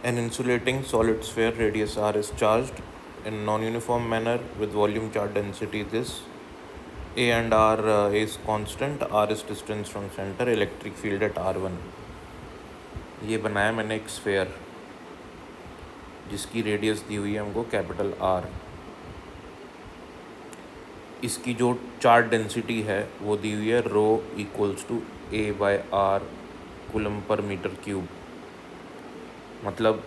An insulating solid sphere radius r is charged in non-uniform manner with volume charge density this. A and r is constant, r is distance from center, electric field at r1. ये बनाया मैंने एक sphere जिसकी radius दी हुई है हमको capital R. इसकी जो चार्ज डेंसिटी है वो दी हुई है rho equals to A by R coulomb पर मीटर क्यूब। मतलब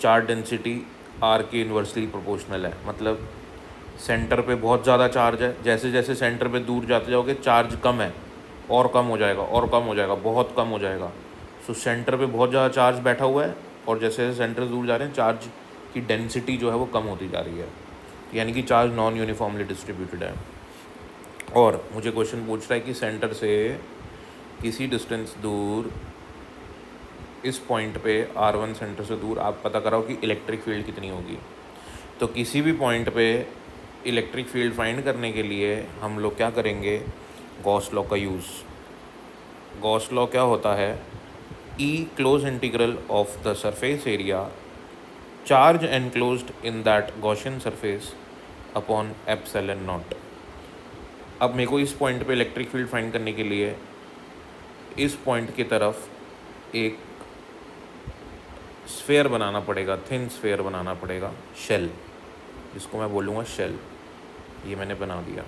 चार्ज डेंसिटी आर के इन्वर्सली प्रोपोर्शनल है। मतलब सेंटर पे बहुत ज़्यादा चार्ज है, जैसे जैसे सेंटर पे दूर जाते जाओगे चार्ज कम है और कम हो जाएगा और कम हो जाएगा, बहुत कम हो जाएगा। सो सेंटर पे बहुत ज़्यादा चार्ज बैठा हुआ है और जैसे जैसे सेंटर दूर जा रहे हैं चार्ज की डेंसिटी जो है वो कम होती जा रही है, यानी कि चार्ज नॉन यूनिफॉर्मली डिस्ट्रीब्यूटेड है। और मुझे क्वेश्चन पूछ रहा है कि सेंटर से किसी डिस्टेंस दूर इस पॉइंट पे r1 सेंटर से दूर आप पता कराओ कि इलेक्ट्रिक फील्ड कितनी होगी। तो किसी भी पॉइंट पे इलेक्ट्रिक फील्ड फाइंड करने के लिए हम लोग क्या करेंगे, गॉस लॉ का यूज़। गॉस लॉ क्या होता है, E close integral of the surface area charge enclosed in that Gaussian surface upon epsilon not. अब मेरे को इस पॉइंट पे इलेक्ट्रिक फील्ड फाइंड करने के लिए इस पॉइंट की तरफ एक स्फेयर बनाना पड़ेगा, थिन स्फेयर बनाना पड़ेगा, शेल, जिसको मैं बोलूँगा शेल। ये मैंने बना दिया,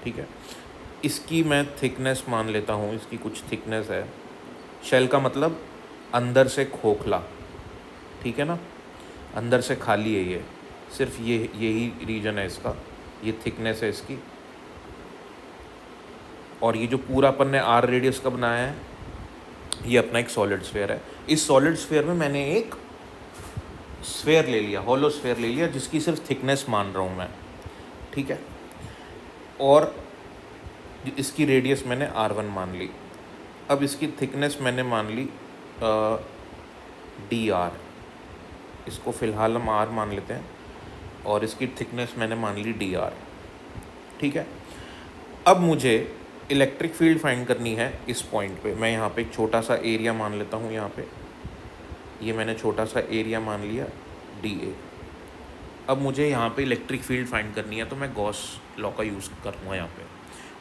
ठीक है। इसकी मैं थिकनेस मान लेता हूँ, इसकी कुछ थिकनेस है। शेल का मतलब अंदर से खोखला, ठीक है ना, अंदर से खाली है ये, सिर्फ यही रीजन है इसका, ये थिकनेस है इसकी। और ये जो पूरा अपन ने आर रेडियस का बनाया है ये अपना एक सॉलिड स्फेयर है। इस सॉलिड स्फेयर में मैंने एक स्फेयर ले लिया, हॉलो स्फेयर ले लिया, जिसकी सिर्फ थिकनेस मान रहा हूँ मैं, ठीक है। और इसकी रेडियस मैंने r1 मान ली। अब इसकी थिकनेस मैंने मान ली dr, इसको फ़िलहाल हम r मान लेते हैं, और इसकी थिकनेस मैंने मान ली dr, ठीक है। अब मुझे इलेक्ट्रिक फील्ड फाइंड करनी है इस पॉइंट पे। मैं यहाँ पे एक छोटा सा एरिया मान लेता हूँ, यहाँ पे ये मैंने छोटा सा एरिया मान लिया dA। अब मुझे यहाँ पे इलेक्ट्रिक फील्ड फाइंड करनी है, तो मैं गॉस लॉ का यूज़ करूँगा यहाँ पे।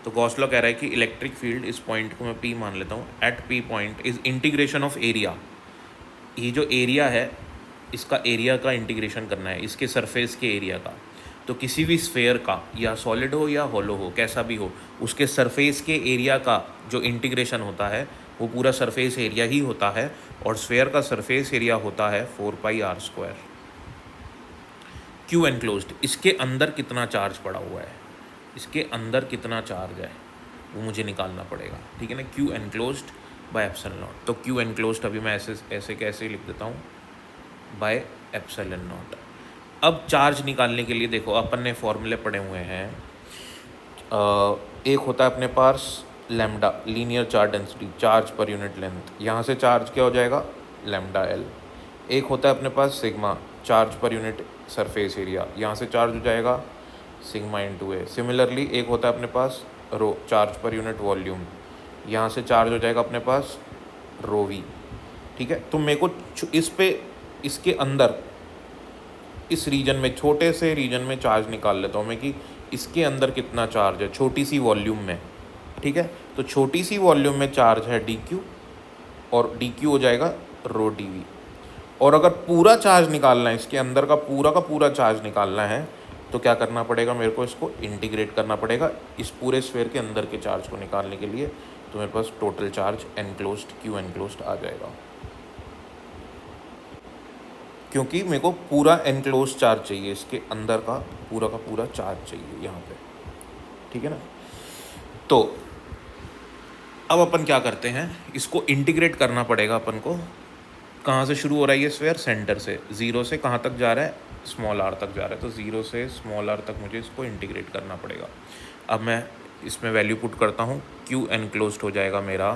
तो गॉस लॉ कह रहा है कि इलेक्ट्रिक फील्ड, इस पॉइंट को मैं P मान लेता हूँ, at P point is integration of area. ये जो एरिया है इसका एरिया का इंटीग्रेशन करना है, इसके सरफेस के एरिया का। तो किसी भी स्फेयर का, या सॉलिड हो या हॉलो हो, कैसा भी हो, उसके सरफेस के एरिया का जो इंटीग्रेशन होता है वो पूरा सरफेस एरिया ही होता है। और स्फेयर का सरफेस एरिया होता है 4πr²। क्यू एनक्लोज्ड, इसके अंदर कितना चार्ज पड़ा हुआ है, इसके अंदर कितना चार्ज है वो मुझे निकालना पड़ेगा, ठीक है ना। Q enclosed by epsilon not. तो क्यू एनक्लोज्ड अभी मैं ऐसे कैसे लिख देता हूँ, बाय एप्सिलॉन नॉट। अब चार्ज निकालने के लिए देखो अपन ने फॉर्मूले पढ़े हुए हैं। एक होता है अपने पास lambda, linear charge density, charge पर यूनिट लेंथ। यहाँ से चार्ज क्या हो जाएगा, लैम्डा एल। एक होता है अपने पास सिग्मा, चार्ज पर यूनिट सरफेस एरिया, यहाँ से चार्ज हो जाएगा सिग्मा इंटू ए। सिमिलरली एक होता है अपने पास रो, चार्ज पर यूनिट वॉल्यूम, यहाँ से चार्ज हो जाएगा अपने पास रो वी, ठीक है। तो मेरे को इस पे, इसके अंदर, इस रीजन में, छोटे से रीजन में चार्ज निकाल लेता हूँ मैं कि इसके अंदर कितना चार्ज है छोटी सी वॉल्यूम में, ठीक है। तो छोटी सी वॉल्यूम में चार्ज है dq, और dq हो जाएगा रो dv। और अगर पूरा चार्ज निकालना है, इसके अंदर का पूरा चार्ज निकालना है, तो क्या करना पड़ेगा, मेरे को इसको इंटीग्रेट करना पड़ेगा इस पूरे स्फेयर के अंदर के चार्ज को निकालने के लिए। तो मेरे पास total charge enclosed, Q enclosed आ जाएगा, क्योंकि मेरे को पूरा एनक्लोज चार्ज चाहिए, इसके अंदर का पूरा चार्ज चाहिए यहाँ पे, ठीक है ना। तो अब अपन क्या करते हैं, इसको इंटीग्रेट करना पड़ेगा अपन को। कहाँ से शुरू हो रहा है ये स्फेयर, सेंटर से, ज़ीरो से कहाँ तक जा रहा है, स्मॉल आर तक जा रहा है। तो ज़ीरो से स्मॉल आर तक मुझे इसको इंटीग्रेट करना पड़ेगा। अब मैं इसमें वैल्यू पुट करता हूँ, क्यू एनक्लोज्ड हो जाएगा मेरा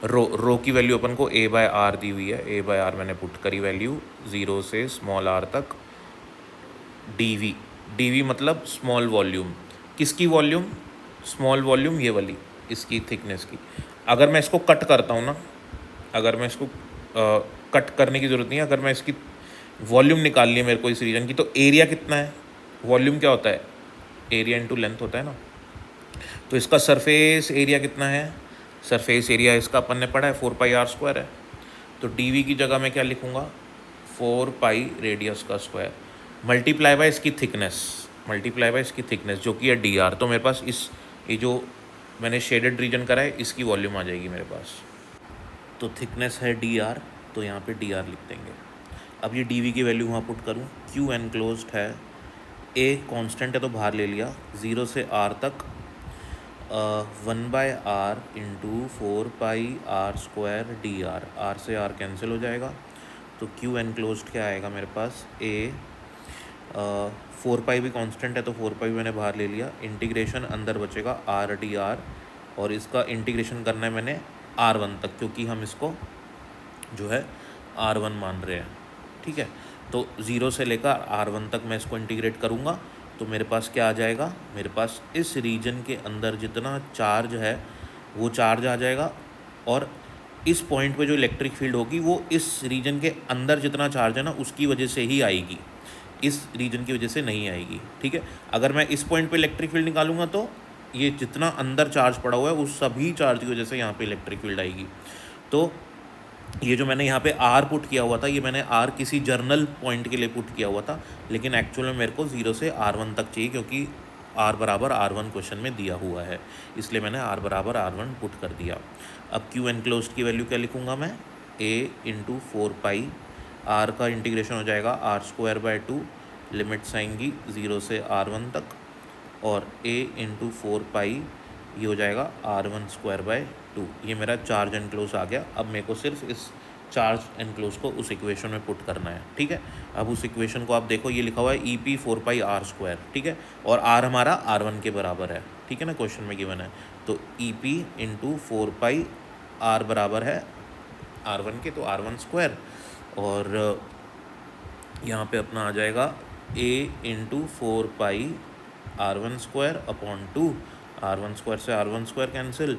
रो की वैल्यू अपन को a बाय आर दी हुई है, a बाय आर मैंने पुट करी वैल्यू, ज़ीरो से स्मॉल आर तक। dv मतलब स्मॉल वॉल्यूम, किसकी वॉल्यूम, स्मॉल वॉल्यूम ये वाली, इसकी थिकनेस की। अगर मैं इसको कट करता हूँ ना, अगर मैं इसको कट करने की ज़रूरत नहीं है, अगर मैं इसकी वॉल्यूम निकालनी है मेरे को इस रीजन की, तो एरिया कितना है, वॉल्यूम क्या होता है, एरिया इंटू लेंथ होता है ना। तो इसका सरफेस एरिया कितना है, सरफेस एरिया इसका अपन ने पढ़ा है 4πr² है। तो डी की जगह मैं क्या लिखूँगा, 4π रेडियस का स्क्वायर मल्टीप्लाई बाय इसकी थिकनेस, मल्टीप्लाई बाय इसकी थिकनेस जो कि है dr। तो मेरे पास इस ये जो मैंने शेडेड रीजन करा है इसकी वॉल्यूम आ जाएगी मेरे पास। तो थिकनेस है dr, तो यहाँ पे dr लिख देंगे। अब ये dv की वैल्यू वहाँ पुट करूँ, q एनक्लोज्ड है, a कांस्टेंट है तो बाहर ले लिया, 0 से r तक 1/r into 4πr² dr, r से r कैंसिल हो जाएगा। तो q एनक्लोज्ड क्या आएगा मेरे पास, a 4π भी कांस्टेंट है तो 4π भी मैंने बाहर ले लिया, इंटीग्रेशन अंदर बचेगा r dr, और इसका इंटीग्रेशन करना है मैंने r1 तक, क्योंकि हम इसको जो है r1 मान रहे हैं, ठीक है। तो 0 से लेकर r1 तक मैं इसको इंटीग्रेट करूँगा, तो मेरे पास क्या आ जाएगा, मेरे पास इस रीजन के अंदर जितना चार्ज है वो चार्ज आ जाएगा, और इस पॉइंट पे जो इलेक्ट्रिक फील्ड होगी वो इस रीजन के अंदर जितना चार्ज है ना उसकी वजह से ही आएगी, इस रीजन की वजह से नहीं आएगी, ठीक है। अगर मैं इस पॉइंट पे इलेक्ट्रिक फील्ड निकालूंगा तो ये जितना अंदर चार्ज पड़ा हुआ है उस सभी चार्ज की वजह से यहाँ पे इलेक्ट्रिक फील्ड आएगी। तो ये जो मैंने यहाँ पे r पुट किया हुआ था, ये मैंने r किसी जर्नल पॉइंट के लिए पुट किया हुआ था, लेकिन एक्चुअल में मेरे को 0 से r1 तक चाहिए, क्योंकि r बराबर r1 क्वेश्चन में दिया हुआ है, इसलिए मैंने r बराबर r1 पुट कर दिया। अब q एनक्लोज्ड की वैल्यू क्या लिखूँगा मैं, a इंटू 4π, r का इंटीग्रेशन हो जाएगा r²/2, लिमिट्स आएंगी 0 से r1 तक, और a इंटू 4π ये हो जाएगा r1²/2। ये मेरा चार्ज एनक्लोज आ गया। अब मेरे को सिर्फ इस चार्ज एनक्लोज को उस इक्वेशन में पुट करना है, ठीक है। अब उस इक्वेशन को आप देखो, ये लिखा हुआ है EP 4πr², ठीक है, और r हमारा r1 के बराबर है, ठीक है ना, क्वेश्चन में गिवन है। तो EP इंटू 4π, r बराबर है r1 के, तो r1², और यहाँ पे अपना आ जाएगा a into 4π r1² upon 2, r1² से r1² कैंसिल,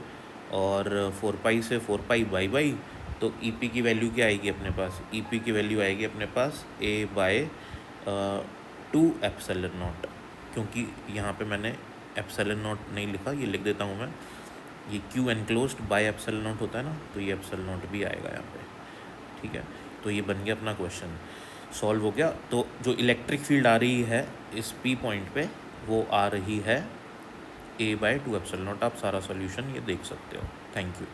और 4π से 4π बाई, तो EP की वैल्यू क्या आएगी अपने पास, EP की वैल्यू आएगी अपने पास a/2 ε0, क्योंकि यहाँ पे मैंने ε0 नहीं लिखा, ये लिख देता हूँ मैं, ये q एनक्लोज्ड बाय ε0 होता है ना, तो ये ε0 भी आएगा यहाँ पे, ठीक है। तो ये बन गया अपना क्वेश्चन, सॉल्व हो गया। तो जो इलेक्ट्रिक फील्ड आ रही है इस P पॉइंट पे वो आ रही है a/2 ε0। आप सारा सॉल्यूशन ये देख सकते हो। Thank you.